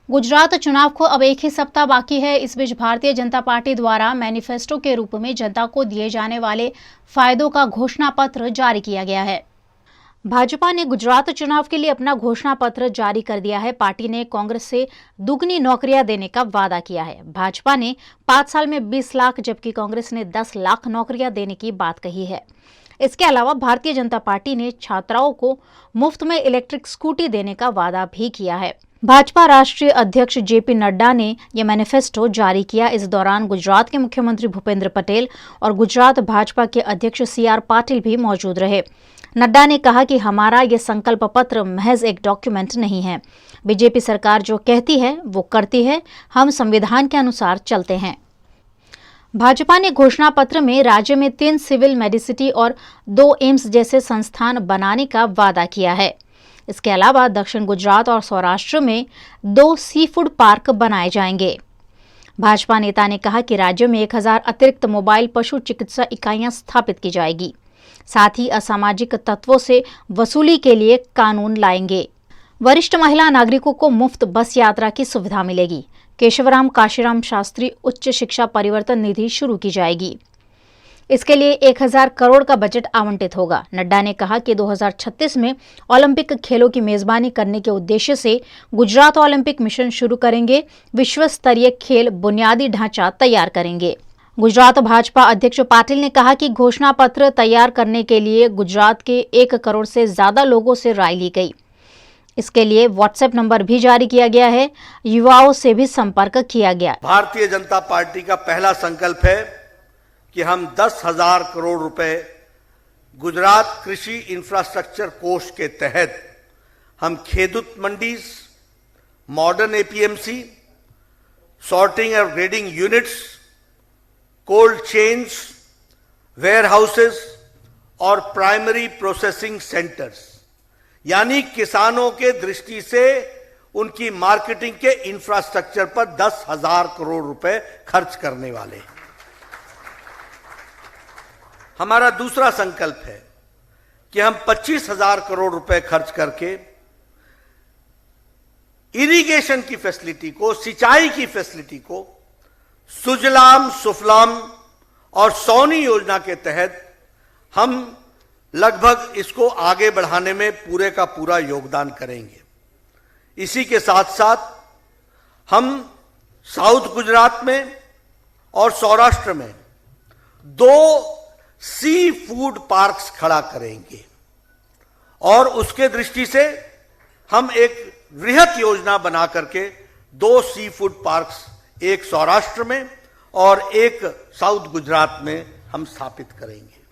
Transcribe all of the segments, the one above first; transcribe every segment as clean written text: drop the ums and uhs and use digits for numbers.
गुजरात चुनाव को अब एक ही सप्ताह बाकी है। इस बीच भारतीय जनता पार्टी द्वारा मैनिफेस्टो के रूप में जनता को दिए जाने वाले फायदों का घोषणा पत्र जारी किया गया है। भाजपा ने गुजरात चुनाव के लिए अपना घोषणा पत्र जारी कर दिया है। पार्टी ने कांग्रेस से दुगनी नौकरियां देने का वादा किया है। भाजपा ने 5 साल में 20 लाख जबकि कांग्रेस ने 10 लाख नौकरियां देने की बात कही है। इसके अलावा भारतीय जनता पार्टी ने छात्राओं को मुफ्त में इलेक्ट्रिक स्कूटी देने का वादा भी किया है। भाजपा राष्ट्रीय अध्यक्ष जेपी नड्डा ने यह मैनिफेस्टो जारी किया। इस दौरान गुजरात के मुख्यमंत्री भूपेंद्र पटेल और गुजरात भाजपा के अध्यक्ष CR पाटिल भी मौजूद रहे। नड्डा ने कहा कि हमारा ये संकल्प पत्र महज एक डॉक्यूमेंट नहीं है। बीजेपी सरकार जो कहती है वो करती है। हम संविधान के अनुसार चलते हैं। भाजपा ने घोषणा पत्र में राज्य में 3 सिविल मेडिसिटी और 2 एम्स जैसे संस्थान बनाने का वादा किया है। इसके अलावा दक्षिण गुजरात और सौराष्ट्र में 2 सी फूड पार्क बनाए जाएंगे। भाजपा नेता ने कहा कि राज्य में 1000 अतिरिक्त मोबाइल पशु चिकित्सा इकाइयां स्थापित की जाएगी। साथ ही असामाजिक तत्वों से वसूली के लिए कानून लाएंगे। वरिष्ठ महिला नागरिकों को मुफ्त बस यात्रा की सुविधा मिलेगी। केशवराम काशीराम शास्त्री उच्च शिक्षा परिवर्तन निधि शुरू की जाएगी। इसके लिए 1000 करोड़ का बजट आवंटित होगा। नड्डा ने कहा कि 2036 में ओलंपिक खेलों की मेजबानी करने के उद्देश्य से गुजरात ओलंपिक मिशन शुरू करेंगे। विश्व स्तरीय खेल बुनियादी ढांचा तैयार करेंगे। गुजरात भाजपा अध्यक्ष पाटिल ने कहा कि घोषणा पत्र तैयार करने के लिए गुजरात के 1 करोड़ से ज्यादा लोगों से राय ली गई। इसके लिए व्हाट्सएप नंबर भी जारी किया गया है। युवाओं से भी संपर्क किया गया। भारतीय जनता पार्टी का पहला संकल्प है कि हम 10,000 करोड़ रुपए गुजरात कृषि इंफ्रास्ट्रक्चर कोष के तहत हम खेदूत मंडीज, मॉडर्न APMC, सॉर्टिंग और grading units, cold chains, warehouses और प्राइमरी प्रोसेसिंग सेंटर्स, यानी किसानों के दृष्टि से उनकी मार्केटिंग के इंफ्रास्ट्रक्चर पर 10,000 करोड़ रुपए खर्च करने वाले हैं। हमारा दूसरा संकल्प है कि हम 25,000 करोड़ रुपए खर्च करके इरिगेशन की फैसिलिटी को, सिंचाई की फैसिलिटी को सुजलाम सुफलाम और सौनी योजना के तहत हम लगभग इसको आगे बढ़ाने में पूरे का पूरा योगदान करेंगे। इसी के साथ साथ हम साउथ गुजरात में और सौराष्ट्र में 2 सी फूड पार्क्स खड़ा करेंगे और उसके दृष्टि से हम एक वृहत योजना बना करके 2 सी फूड पार्क्स, एक सौराष्ट्र में और एक साउथ गुजरात में हम स्थापित करेंगे।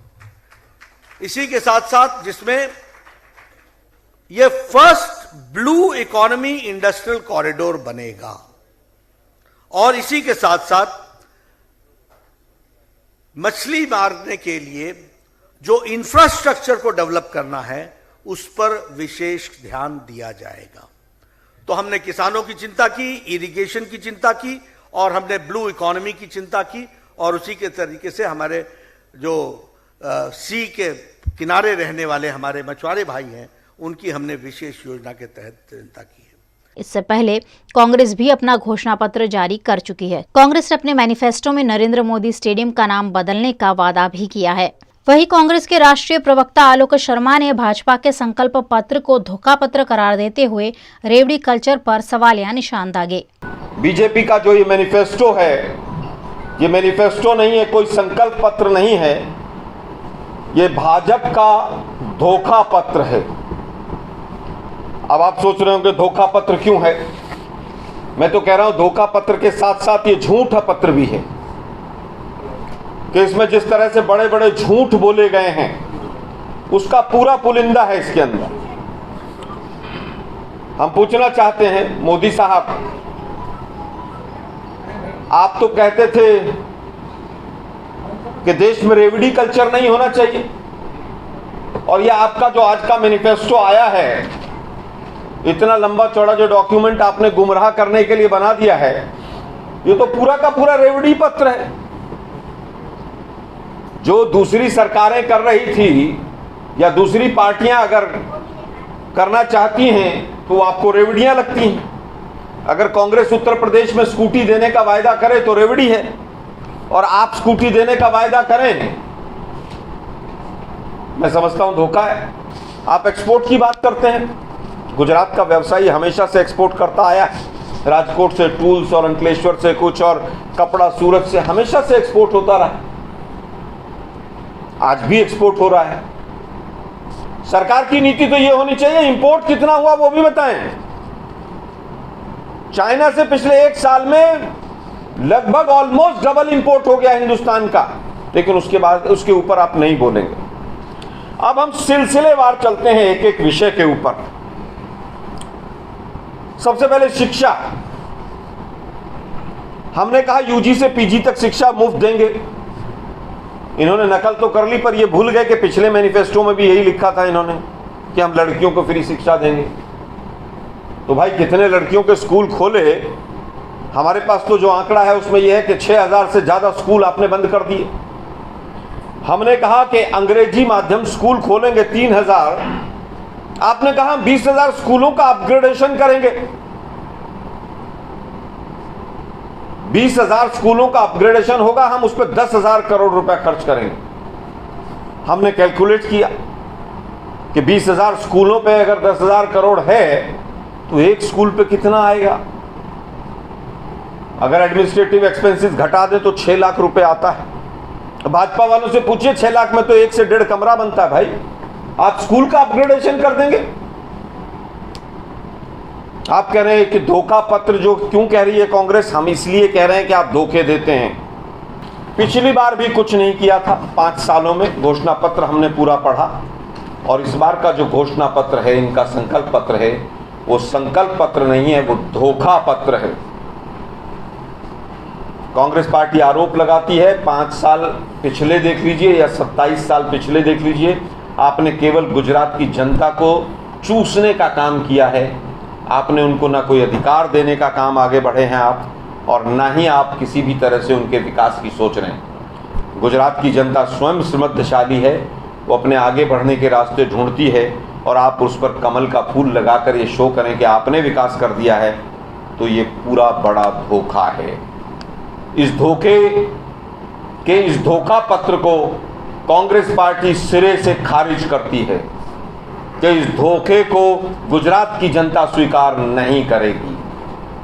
इसी के साथ साथ जिसमें यह first blue economy industrial corridor बनेगा और इसी के साथ साथ मछली मारने के लिए जो इंफ्रास्ट्रक्चर को डेवलप करना है उस पर विशेष ध्यान दिया जाएगा। तो हमने किसानों की चिंता की, इरिगेशन की चिंता की और हमने ब्लू इकोनॉमी की चिंता की और उसी के तरीके से हमारे जो सी के किनारे रहने वाले हमारे मछुआरे भाई हैं उनकी हमने विशेष योजना के तहत चिंता की है। इससे पहले कांग्रेस भी अपना घोषणा पत्र जारी कर चुकी है। कांग्रेस ने अपने मैनिफेस्टो में नरेंद्र मोदी स्टेडियम का नाम बदलने का वादा भी किया है। वहीं कांग्रेस के राष्ट्रीय प्रवक्ता आलोक शर्मा ने भाजपा के संकल्प पत्र को धोखा पत्र करार देते हुए रेवड़ी कल्चर पर सवालिया निशान दागे। बीजेपी का जो ये मैनिफेस्टो है, ये मैनिफेस्टो नहीं है, कोई संकल्प पत्र नहीं है, ये भाजपा का धोखा पत्र है। अब आप सोच रहे होंगे धोखा पत्र क्यों है? मैं तो कह रहा हूं धोखा पत्र के साथ साथ ये झूठा पत्र भी है कि इसमें जिस तरह से बड़े बड़े झूठ बोले गए हैं उसका पूरा पुलिंदा है इसके अंदर। हम पूछना चाहते हैं मोदी साहब, आप तो कहते थे कि देश में रेवड़ी कल्चर नहीं होना चाहिए और यह आपका जो आज का मैनिफेस्टो आया है, इतना लंबा चौड़ा जो डॉक्यूमेंट आपने गुमराह करने के लिए बना दिया है, ये तो पूरा का पूरा रेवड़ी पत्र है। जो दूसरी सरकारें कर रही थी या दूसरी पार्टियां अगर करना चाहती हैं तो आपको रेवड़ियां लगती हैं। अगर कांग्रेस उत्तर प्रदेश में स्कूटी देने का वायदा करे तो रेवड़ी है, और आप स्कूटी देने का वायदा करें, मैं समझता हूं धोखा है। आप एक्सपोर्ट की बात करते हैं, गुजरात का व्यवसायी हमेशा से एक्सपोर्ट करता आया है, राजकोट से टूल्स और अंकलेश्वर से कुछ और कपड़ा सूरत से हमेशा से एक्सपोर्ट होता रहा, आज भी एक्सपोर्ट हो रहा है। सरकार की नीति तो यह होनी चाहिए इंपोर्ट कितना हुआ वो भी बताएं। चाइना से पिछले 1 साल में लगभग ऑलमोस्ट डबल इंपोर्ट हो गया हिंदुस्तान का, लेकिन उसके बाद उसके ऊपर आप नहीं बोलेंगे। अब हम सिलसिलेवार चलते हैं एक एक विषय के ऊपर। सबसे पहले शिक्षा। हमने कहा यूजी से पीजी तक शिक्षा मुफ्त देंगे। इन्होंने नकल तो कर ली, पर ये भूल गए कि पिछले मैनिफेस्टो में भी यही लिखा था इन्होंने कि हम लड़कियों को फ्री शिक्षा देंगे। तो भाई कितने लड़कियों के स्कूल खोले? हमारे पास तो जो आंकड़ा है उसमें यह है कि 6000 से ज्यादा स्कूल आपने बंद कर दिए। हमने कहा कि अंग्रेजी माध्यम स्कूल खोलेंगे 3000, आपने कहा 20,000 स्कूलों का अपग्रेडेशन करेंगे। 20,000 स्कूलों का अपग्रेडेशन होगा, हम उस पर 10,000 करोड़ रुपए खर्च करेंगे। हमने कैलकुलेट किया कि 20,000 स्कूलों पे अगर 10,000 करोड़ है तो एक स्कूल पे कितना आएगा? अगर एडमिनिस्ट्रेटिव एक्सपेंसेस घटा दे तो 6 लाख रुपए आता है। भाजपा वालों से पूछिए, 6 लाख में तो 1 से 1.5 कमरा बनता है भाई। आप स्कूल का अपग्रेडेशन कर देंगे। आप कह रहे हैं कि धोखा पत्र, जो क्यों कह रही है कांग्रेस? हम इसलिए कह रहे हैं कि आप धोखे देते हैं। पिछली बार भी कुछ नहीं किया था, 5 सालों में घोषणा पत्र हमने पूरा पढ़ा, और इस बार का जो घोषणा पत्र है, इनका संकल्प पत्र है, वो संकल्प पत्र नहीं है, वो धोखा पत्र है। कांग्रेस पार्टी आरोप लगाती है, 5 साल पिछले देख लीजिए या 27 साल पिछले देख लीजिए, आपने केवल गुजरात की जनता को चूसने का काम किया है। आपने उनको ना कोई अधिकार देने का काम आगे बढ़े हैं आप, और ना ही आप किसी भी तरह से उनके विकास की सोच रहे हैं। गुजरात की जनता स्वयं समृद्धशाली है, वो अपने आगे बढ़ने के रास्ते ढूंढती है, और आप उस पर कमल का फूल लगाकर ये शो करें कि आपने विकास कर दिया है, तो ये पूरा बड़ा धोखा है। इस धोखा पत्र को कांग्रेस पार्टी सिरे से खारिज करती है कि इस धोखे को गुजरात की जनता स्वीकार नहीं करेगी।